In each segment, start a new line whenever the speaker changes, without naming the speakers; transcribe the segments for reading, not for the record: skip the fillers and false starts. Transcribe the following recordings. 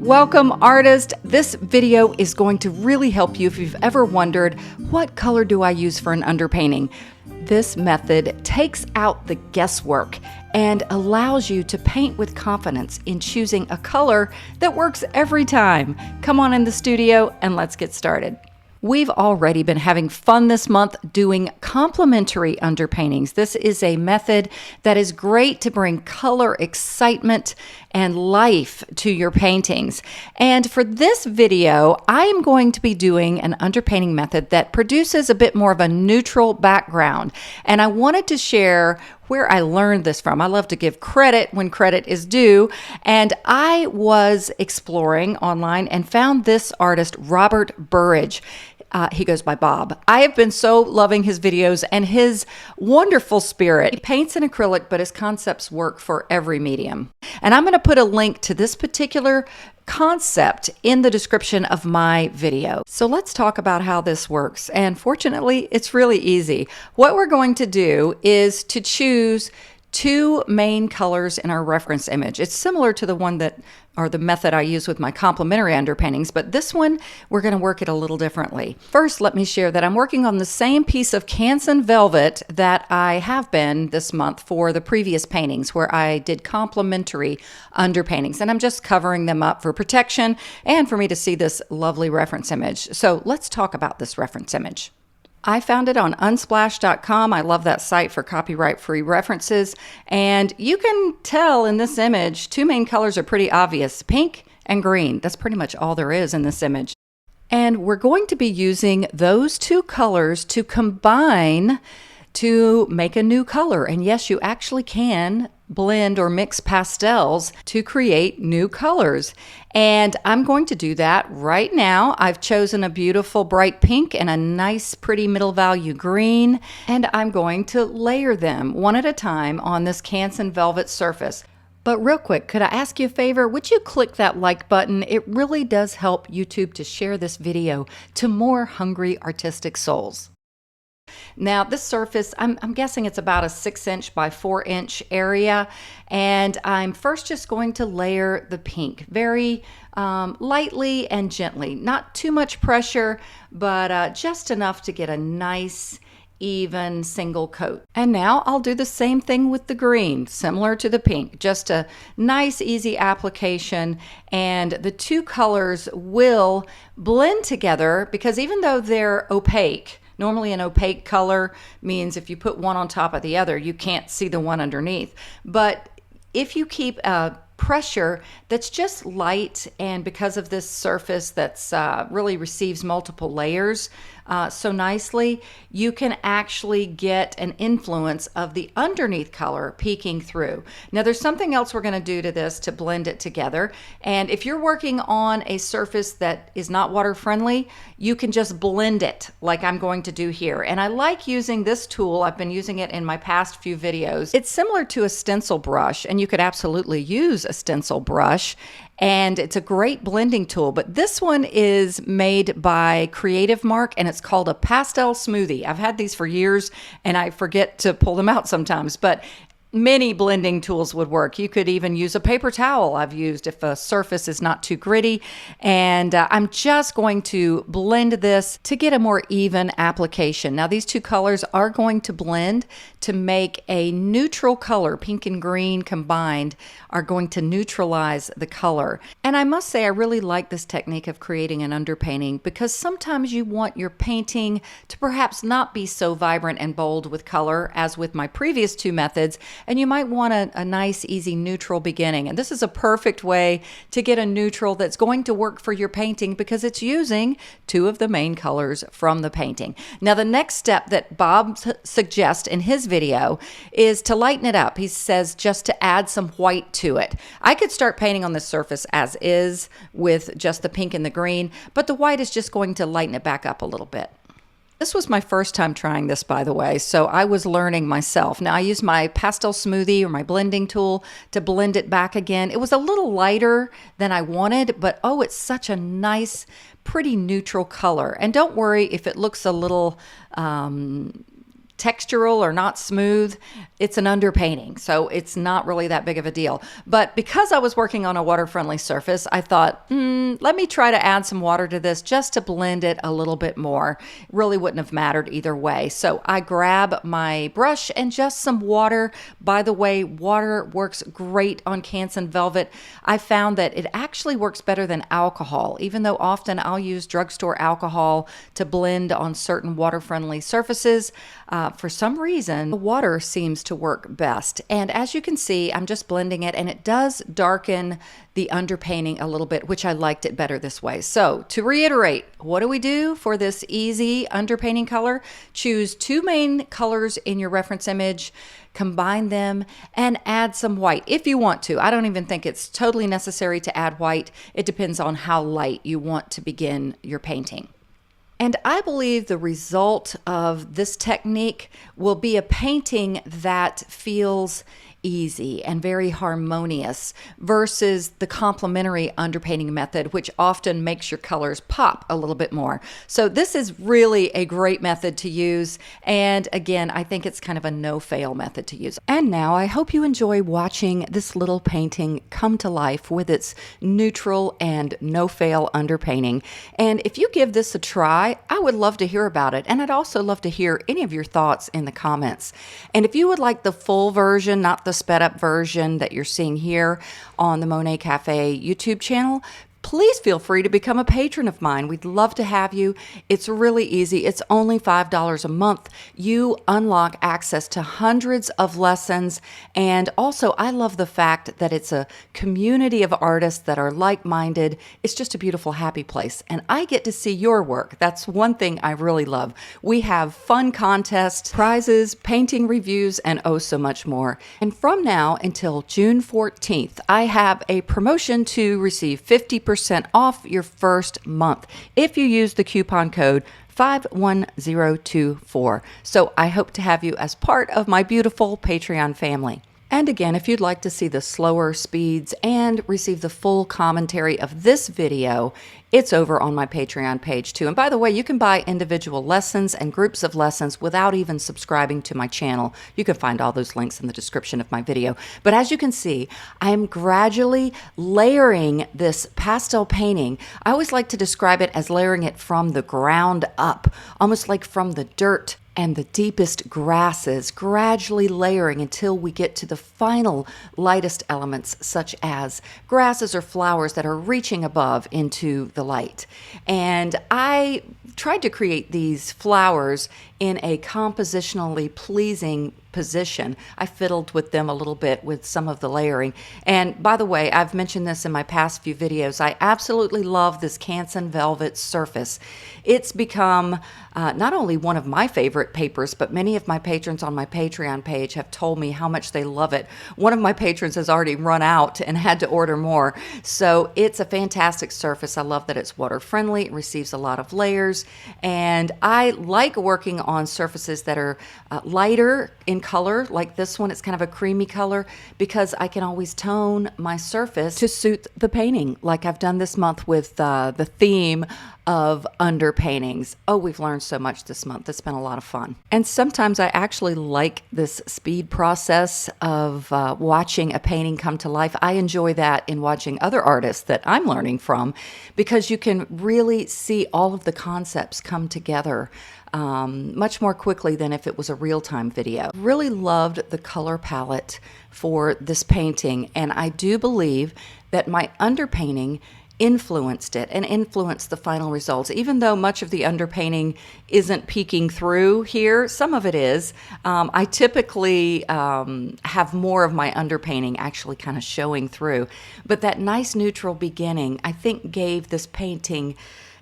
Welcome, artist. This video is going to really help you if you've ever wondered, what color do I use for an underpainting? This method takes out the guesswork and allows you to paint with confidence in choosing a color that works every time. Come on in the studio and let's get started. We've already been having fun this month doing complementary underpaintings. This is a method that is great to bring color, excitement, and life to your paintings. And for this video, I am going to be doing an underpainting method that produces a bit more of a neutral background. And I wanted to share where I learned this from. I love to give credit when credit is due. And I was exploring online and found this artist, Robert Burridge. He goes by Bob. I have been so loving his videos and his wonderful spirit. He paints in acrylic, but his concepts work for every medium. And I'm going to put a link to this particular concept in the description of my video. So let's talk about how this works. And fortunately, it's really easy. What we're going to do is to choose two main colors in our reference image. It's similar to the one that, or the method I use with my complementary underpaintings, but this one, we're going to work it a little differently. First, let me share that I'm working on the same piece of Canson velvet that I have been this month for the previous paintings where I did complementary underpaintings, and I'm just covering them up for protection and for me to see this lovely reference image. So let's talk about this reference image. I found it on unsplash.com. I love that site for copyright-free references. And you can tell in this image, two main colors are pretty obvious, pink and green. That's pretty much all there is in this image. And we're going to be using those two colors to combine to make a new color. And yes, you actually can blend or mix pastels to create new colors. And I'm going to do that right now. I've chosen a beautiful bright pink and a nice pretty middle value green, and I'm going to layer them one at a time on this Canson velvet surface. But real quick, could I ask you a favor? Would you click that like button? It really does help YouTube to share this video to more hungry artistic souls. Now this surface, I'm guessing it's about a 6" by 4" area, and I'm first just going to layer the pink very lightly and gently. Not too much pressure, but just enough to get a nice even single coat. And now I'll do the same thing with the green, similar to the pink, just a nice easy application, and the two colors will blend together because even though they're opaque, normally an opaque color means if you put one on top of the other, you can't see the one underneath. But if you keep a pressure that's just light, and because of this surface that's really receives multiple layers so nicely, you can actually get an influence of the underneath color peeking through. Now there's something else we're going to do to this to blend it together, and if you're working on a surface that is not water friendly, you can just blend it like I'm going to do here. And I like using this tool. I've been using it in my past few videos. It's similar to a stencil brush, and you could absolutely use a stencil brush, and it's a great blending tool. But this one is made by Creative Mark, and it's called a pastel smoothie. I've had these for years and I forget to pull them out sometimes, but many blending tools would work. You could even use a paper towel I've used if a surface is not too gritty. And I'm just going to blend this to get a more even application. Now these two colors are going to blend to make a neutral color. Pink and green combined are going to neutralize the color. And I must say I really like this technique of creating an underpainting because sometimes you want your painting to perhaps not be so vibrant and bold with color as with my previous two methods. And you might want a nice, easy, neutral beginning. And this is a perfect way to get a neutral that's going to work for your painting because it's using two of the main colors from the painting. Now, the next step that Bob suggests in his video is to lighten it up. He says just to add some white to it. I could start painting on this surface as is with just the pink and the green, but the white is just going to lighten it back up a little bit. This was my first time trying this, by the way, so I was learning myself. Now I used my pastel smoothie or my blending tool to blend it back again. It was a little lighter than I wanted, but oh, it's such a nice, pretty neutral color. And don't worry if it looks a little textural or not smooth, it's an underpainting. So it's not really that big of a deal. But because I was working on a water-friendly surface, I thought, let me try to add some water to this just to blend it a little bit more. It really wouldn't have mattered either way. So I grab my brush and just some water. By the way, water works great on Canson velvet. I found that it actually works better than alcohol, even though often I'll use drugstore alcohol to blend on certain water-friendly surfaces. For some reason, the water seems to work best. And as you can see, I'm just blending it, and it does darken the underpainting a little bit, which I liked it better this way. So to reiterate, what do we do for this easy underpainting color? Choose two main colors in your reference image, combine them, and add some white if you want to. I don't even think it's totally necessary to add white. It depends on how light you want to begin your painting. And I believe the result of this technique will be a painting that feels easy and very harmonious versus the complementary underpainting method, which often makes your colors pop a little bit more. So this is really a great method to use. And again, I think it's kind of a no-fail method to use. And now I hope you enjoy watching this little painting come to life with its neutral and no-fail underpainting. And if you give this a try, I would love to hear about it. And I'd also love to hear any of your thoughts in the comments. And if you would like the full version, not the sped up version that you're seeing here on the Monet Cafe YouTube channel, please feel free to become a patron of mine. We'd love to have you. It's really easy. It's only $5 a month. You unlock access to hundreds of lessons. And also, I love the fact that it's a community of artists that are like-minded. It's just a beautiful, happy place. And I get to see your work. That's one thing I really love. We have fun contests, prizes, painting reviews, and oh, so much more. And from now until June 14th, I have a promotion to receive 50% off your first month if you use the coupon code 51024. So I hope to have you as part of my beautiful Patreon family. And again, if you'd like to see the slower speeds and receive the full commentary of this video, it's over on my Patreon page too. And by the way, you can buy individual lessons and groups of lessons without even subscribing to my channel. You can find all those links in the description of my video. But as you can see, I'm gradually layering this pastel painting. I always like to describe it as layering it from the ground up, almost like from the dirt and the deepest grasses, gradually layering until we get to the final lightest elements, such as grasses or flowers that are reaching above into the light. And I tried to create these flowers in a compositionally pleasing position. I fiddled with them a little bit with some of the layering. And by the way, I've mentioned this in my past few videos. I absolutely love this Canson velvet surface. It's become not only one of my favorite papers, but many of my patrons on my Patreon page have told me how much they love it. One of my patrons has already run out and had to order more. So it's a fantastic surface. I love that it's water friendly. It receives a lot of layers. And I like working on surfaces that are lighter in color, like this one. It's kind of a creamy color because I can always tone my surface to suit the painting, like I've done this month with the theme of underpaintings. Oh, we've learned so much this month. It's been a lot of fun. And sometimes I actually like this speed process of watching a painting come to life. I enjoy that in watching other artists that I'm learning from because you can really see all of the concepts come together much more quickly than if it was a real-time video. Really loved the color palette for this painting, and I do believe that my underpainting influenced it and influenced the final results. Even though much of the underpainting isn't peeking through here, some of it is. I typically have more of my underpainting actually kind of showing through. But that nice neutral beginning, I think, gave this painting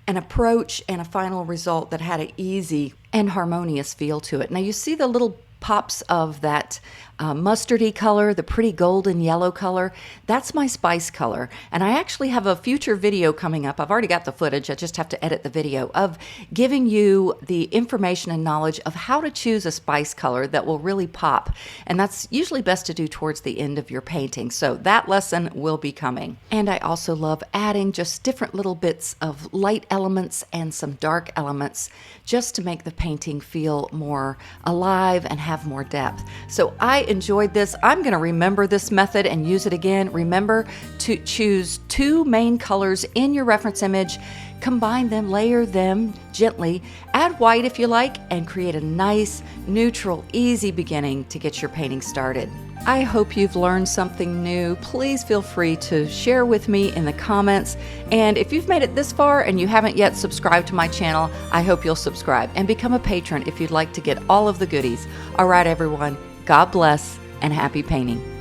an approach and a final result that had an easy and harmonious feel to it. Now you see the little pops of that mustardy color, the pretty golden yellow color, that's my spice color. And I actually have a future video coming up. I've already got the footage. I just have to edit the video of giving you the information and knowledge of how to choose a spice color that will really pop. And that's usually best to do towards the end of your painting. So that lesson will be coming. And I also love adding just different little bits of light elements and some dark elements just to make the painting feel more alive and have more depth. So I enjoyed this. I'm going to remember this method and use it again. Remember to choose 2 main colors in your reference image, combine them, layer them gently, add white if you like, and create a nice, neutral, easy beginning to get your painting started. I hope you've learned something new. Please feel free to share with me in the comments. And if you've made it this far and you haven't yet subscribed to my channel, I hope you'll subscribe and become a patron if you'd like to get all of the goodies. All right, everyone, God bless and happy painting.